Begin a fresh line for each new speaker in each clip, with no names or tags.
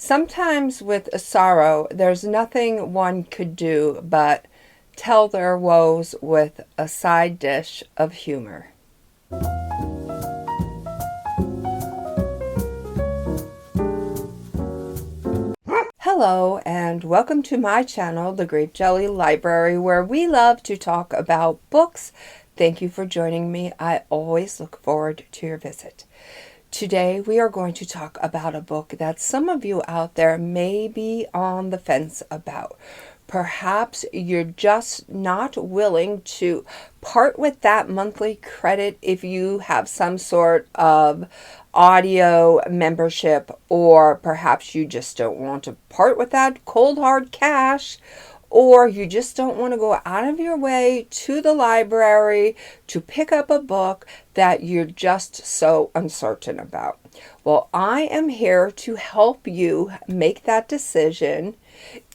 Sometimes with sorrow, there's nothing one could do but tell their woes with a side dish of humor. Hello, and welcome to my channel, the Grape Jelly Library, where we love to talk about books. Thank you for joining me. I always look forward to your visit. Today we are going to talk about a book that some of you out there may be on the fence about. Perhaps you're just not willing to part with that monthly credit if you have some sort of audio membership, or perhaps you just don't want to part with that cold hard cash, or you just don't want to go out of your way to the library to pick up a book that you're just so uncertain about. Well, I am here to help you make that decision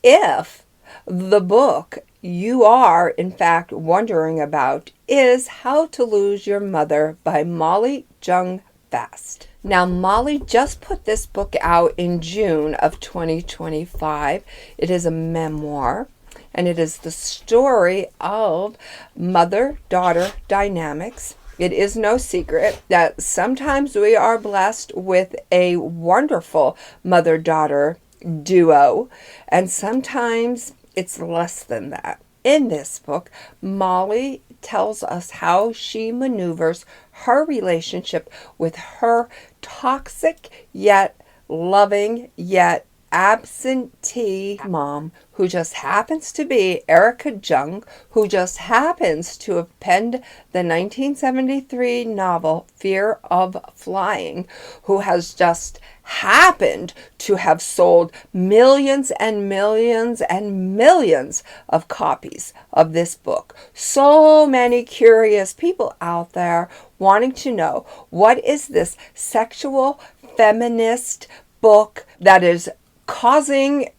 if the book you are, in fact, wondering about is How to Lose Your Mother by Molly Jong-Fast. Now, Molly just put this book out in June of 2025. It is a memoir, and it is the story of mother-daughter dynamics. It is no secret that sometimes we are blessed with a wonderful mother-daughter duo, and sometimes it's less than that. In this book, Molly tells us how she maneuvers her relationship with her toxic yet loving yet absentee mom, who just happens to be Erica Jung, who just happens to have penned the 1973 novel Fear of Flying, who has just happened to have sold millions and millions and millions of copies of this book. So many curious people out there wanting to know, what is this sexual feminist book that is causing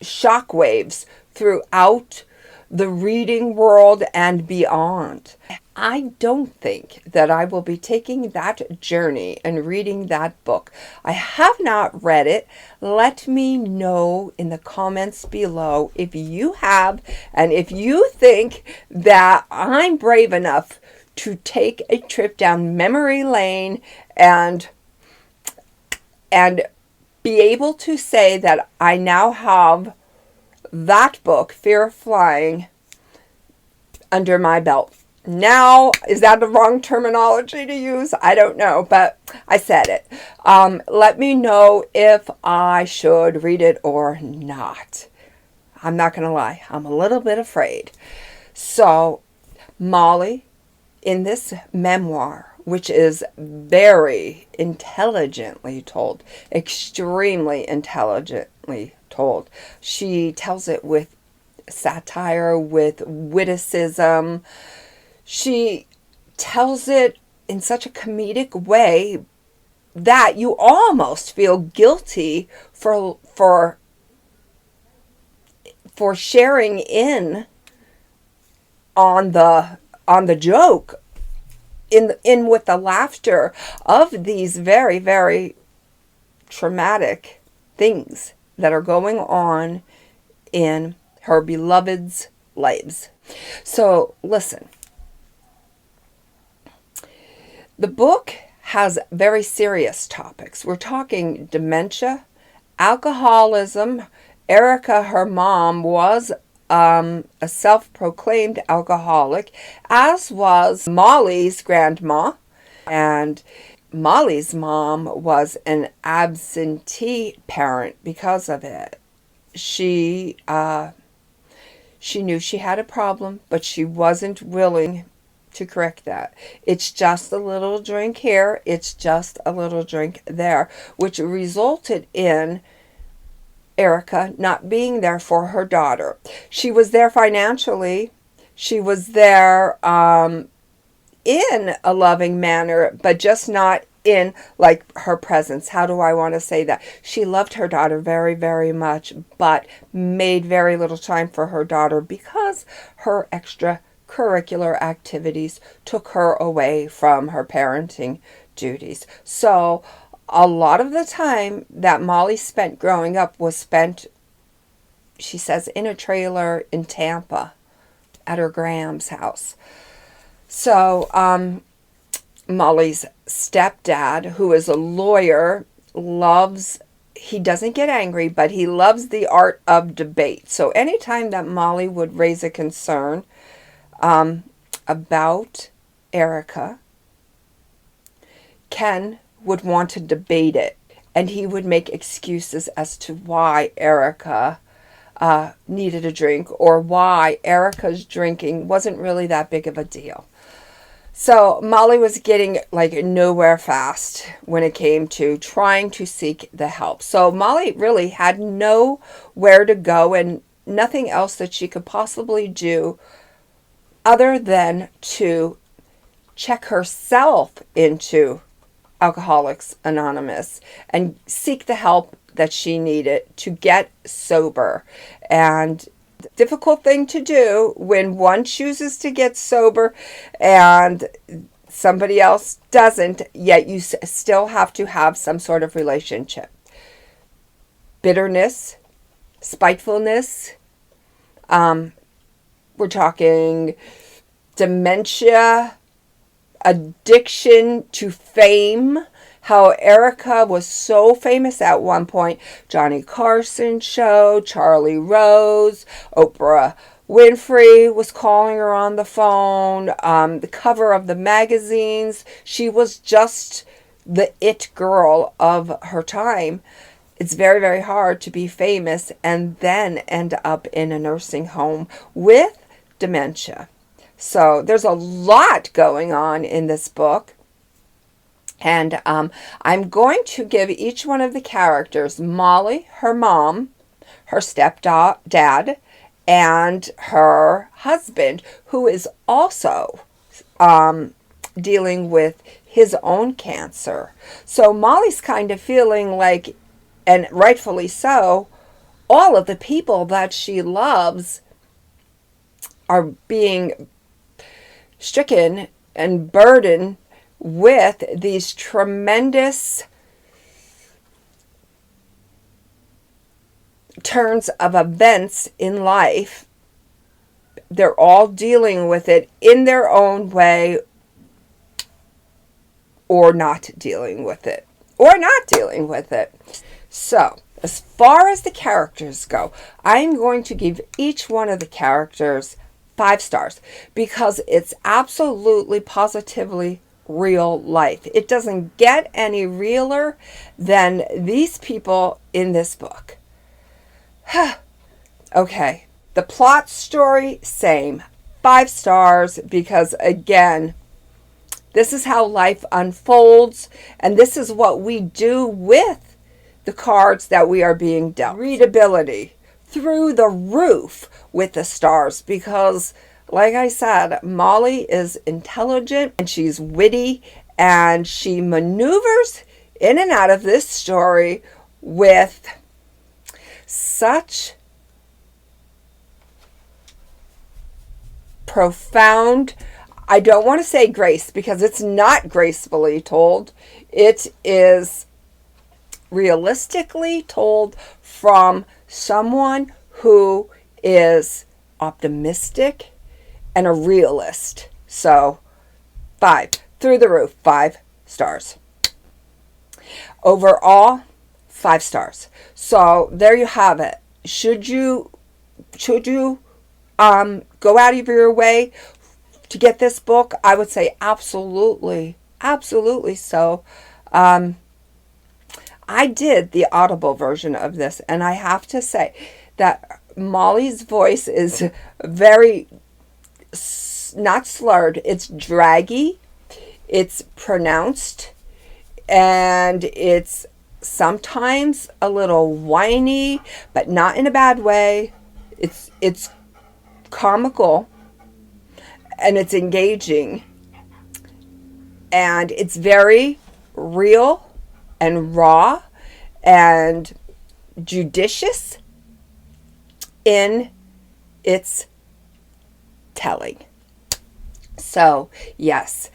shockwaves throughout the reading world and beyond? I don't think that I will be taking that journey and reading that book. I have not read it. Let me know in the comments below if you have, and if you think that I'm brave enough to take a trip down memory lane and be able to say that I now have that book, Fear of Flying, under my belt. Now, is that the wrong terminology to use? I don't know, but I said it. Let me know if I should read it or not. I'm not going to lie. I'm a little bit afraid. So, Molly, in this memoir, which is very intelligently told, extremely intelligently told, she tells it with satire, with witticism. She tells it in such a comedic way that you almost feel guilty for sharing in on the joke, in with the laughter of these very, very traumatic things that are going on in her beloved's lives. So listen, the book has very serious topics. We're talking dementia, alcoholism. Erica, her mom, was a self-proclaimed alcoholic, as was Molly's grandma, and Molly's mom was an absentee parent because of it. She knew she had a problem, but she wasn't willing to correct that. It's just a little drink here, it's just a little drink there, which resulted in Erica not being there for her daughter. She was there financially. She was there in a loving manner, but just not in like her presence. How do I want to say that? She loved her daughter very, very much, but made very little time for her daughter because her extracurricular activities took her away from her parenting duties. So a lot of the time that Molly spent growing up was spent, she says, in a trailer in Tampa at her Graham's house. So Molly's stepdad, who is a lawyer, he doesn't get angry, but he loves the art of debate. So anytime that Molly would raise a concern about Erica, Ken would want to debate it, and he would make excuses as to why Erica needed a drink, or why Erica's drinking wasn't really that big of a deal. So Molly was getting like nowhere fast when it came to trying to seek the help. So Molly really had nowhere to go and nothing else that she could possibly do other than to check herself into Alcoholics Anonymous and seek the help that she needed to get sober. And difficult thing to do when one chooses to get sober and somebody else doesn't, yet you still have to have some sort of relationship. Bitterness, spitefulness, we're talking dementia, addiction to fame. How Erica was so famous at one point. Johnny Carson show, Charlie Rose, Oprah Winfrey was calling her on the phone. The cover of the magazines. She was just the it girl of her time. It's very, very hard to be famous and then end up in a nursing home with dementia. So there's a lot going on in this book. And I'm going to give each one of the characters, Molly, her mom, her stepdad, and her husband, who is also dealing with his own cancer. So Molly's kind of feeling like, and rightfully so, all of the people that she loves are being stricken and burdened with these tremendous turns of events in life. They're all dealing with it in their own way, or not dealing with it. So, as far as the characters go, I'm going to give each one of the characters 5 stars because it's absolutely, positively real life. It doesn't get any realer than these people in this book. Okay, the plot story, same. 5 stars because, again, this is how life unfolds, and this is what we do with the cards that we are being dealt. Readability through the roof with the stars because, like I said, Molly is intelligent and she's witty and she maneuvers in and out of this story with such profound, I don't want to say grace because it's not gracefully told. It is realistically told from someone who is optimistic and a realist. So 5 through the roof, 5 stars. Overall, 5 stars. So there you have it. Should you go out of your way to get this book? I would say absolutely so. I did the Audible version of this, and I have to say that Molly's voice is very not slurred, it's draggy, it's pronounced, and it's sometimes a little whiny, but not in a bad way. It's comical and it's engaging and it's very real and raw and judicious in its telling. So, yes,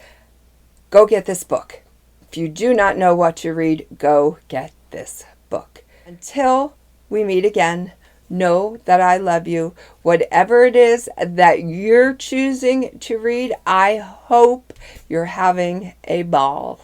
go get this book. If you do not know what to read, go get this book. Until we meet again, know that I love you. Whatever it is that you're choosing to read, I hope you're having a ball.